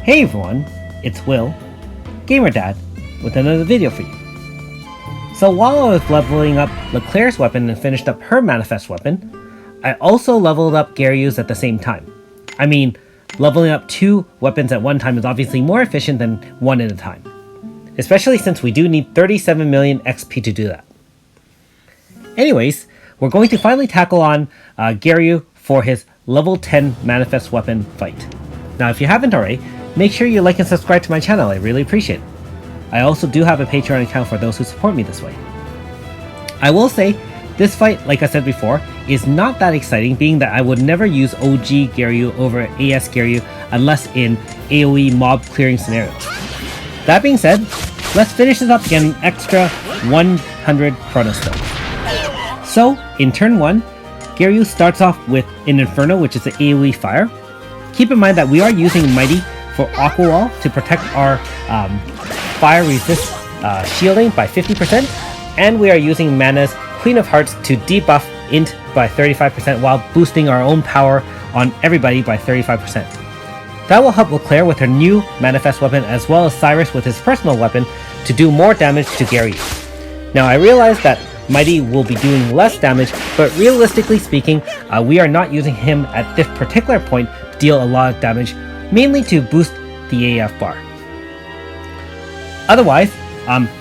Hey everyone, it's Will, Gamer Dad, with another video for you. So while I was leveling up Leclerc's weapon and finished up her manifest weapon, I also leveled up Gariyu's at the same time. I mean, leveling up 2 weapons at one time is obviously more efficient than one at a time. Especially since we do need 37 million XP to do that. Anyways, we're going to finally tackle on Gariyu for his level 10 manifest weapon fight. Now if you haven't already, make sure you like and subscribe to my channel, I really appreciate it. I also do have a Patreon account for those who support me this way. I will say, this fight, like I said before, is not that exciting, being that I would never use OG Gariyu over AS Gariyu unless in AoE mob clearing scenarios. That being said, let's finish this up and get an extra 100 Chrono Stones. So, in turn 1, Gariyu starts off with an Inferno, which is the AoE fire. Keep in mind that we are using Mighty for Aqua Wall to protect our fire resist shielding by 50%, and we are using Mana's Queen of Hearts to debuff Int by 35% while boosting our own power on everybody by 35%. That will help Leclerc with her new manifest weapon as well as Cyrus with his personal weapon to do more damage to Gariyu. Now I realize that Mighty will be doing less damage, but realistically speaking, we are not using him at this particular point to deal a lot of damage, mainly to boost the AF bar. Otherwise,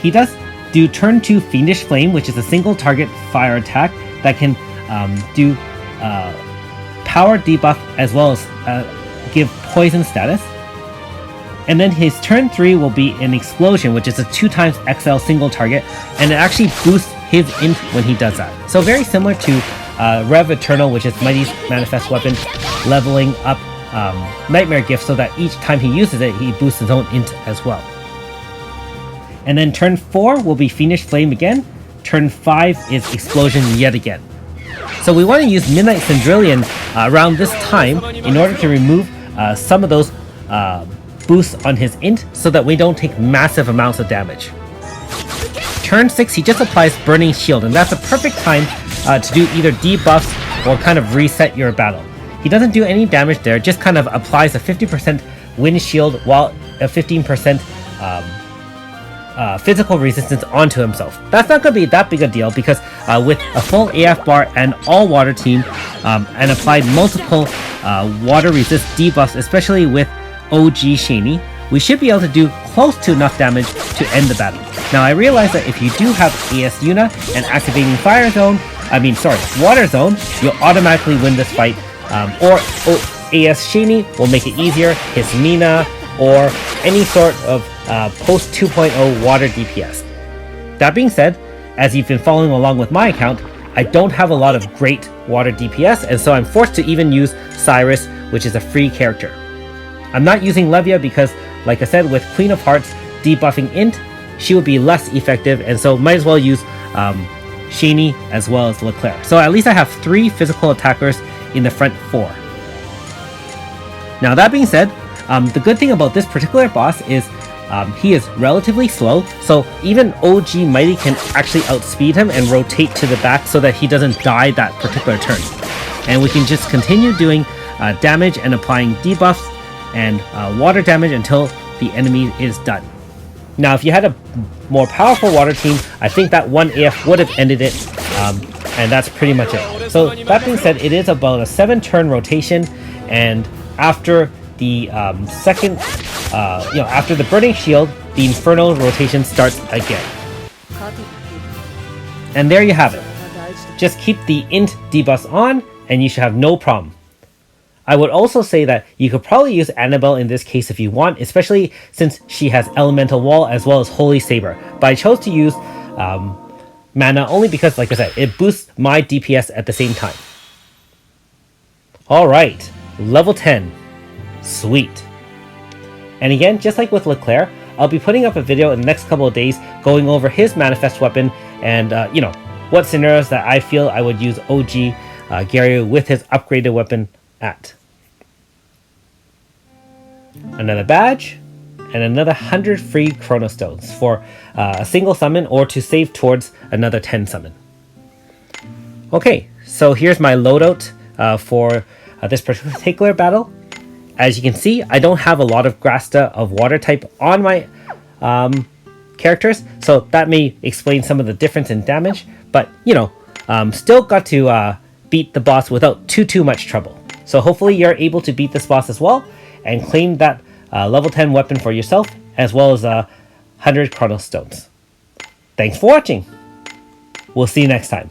he does do turn 2 Fiendish Flame, which is a single target fire attack that can do power debuff as well as give poison status. And then his turn 3 will be an Explosion, which is a 2x XL single target, and it actually boosts his int when he does that. So very similar to Rev Eternal, which is Mighty's manifest weapon, leveling up Nightmare Gift so that each time he uses it, he boosts his own int as well. And then turn 4 will be Fiendish Flame again. Turn 5 is Explosion yet again. So we want to use Midnight Cendrilion around this time in order to remove some of those boosts on his int so that we don't take massive amounts of damage. Turn 6 he just applies Burning Shield, and that's a perfect time to do either debuffs or kind of reset your battle. He doesn't do any damage there, just kind of applies a 50% wind shield while a 15% physical resistance onto himself. That's not going to be that big a deal because with a full AF bar and all water team and applied multiple water resist debuffs, especially with OG Shani, we should be able to do close to enough damage to end the battle. Now I realize that if you do have AS Yuna and activating Water Zone, you'll automatically win this fight, or AS Shani will make it easier, his Mina, or any sort of post 2.0 water DPS. That being said, as you've been following along with my account, I don't have a lot of great water DPS, and so I'm forced to even use Cyrus, which is a free character. I'm not using Levia because, like I said, with Queen of Hearts debuffing Int, she would be less effective, and so might as well use Shani as well as Leclerc. So at least I have 3 physical attackers in the front 4. Now that being said, the good thing about this particular boss is he is relatively slow, so even OG Mighty can actually outspeed him and rotate to the back so that he doesn't die that particular turn. And we can just continue doing damage and applying debuffs and water damage until the enemy is done. Now if you had a more powerful water team, I think that 1 AF would have ended it, and that's pretty much it. So that being said, it is about a 7-turn rotation, and after the after the Burning Shield, the Inferno rotation starts again. And there you have it. Just keep the int debuffs on and you should have no problem. I would also say that you could probably use Annabelle in this case if you want, especially since she has Elemental Wall as well as Holy Saber. But I chose to use Mana only because, like I said, it boosts my DPS at the same time. Alright, level 10. Sweet. And again, just like with Leclerc, I'll be putting up a video in the next couple of days going over his manifest weapon and, what scenarios that I feel I would use OG Gariyu with his upgraded weapon at. Another badge, and another 100 free Chrono Stones for a single summon or to save towards another 10 summon. Okay, so here's my loadout for this particular battle. as you can see, I don't have a lot of Grasta of water type on my characters, so that may explain some of the difference in damage, but you know, still got to beat the boss without too much trouble. So hopefully you're able to beat this boss as well and claim that level 10 weapon for yourself, as well as 100 Chronos Stones. Thanks for watching! We'll see you next time.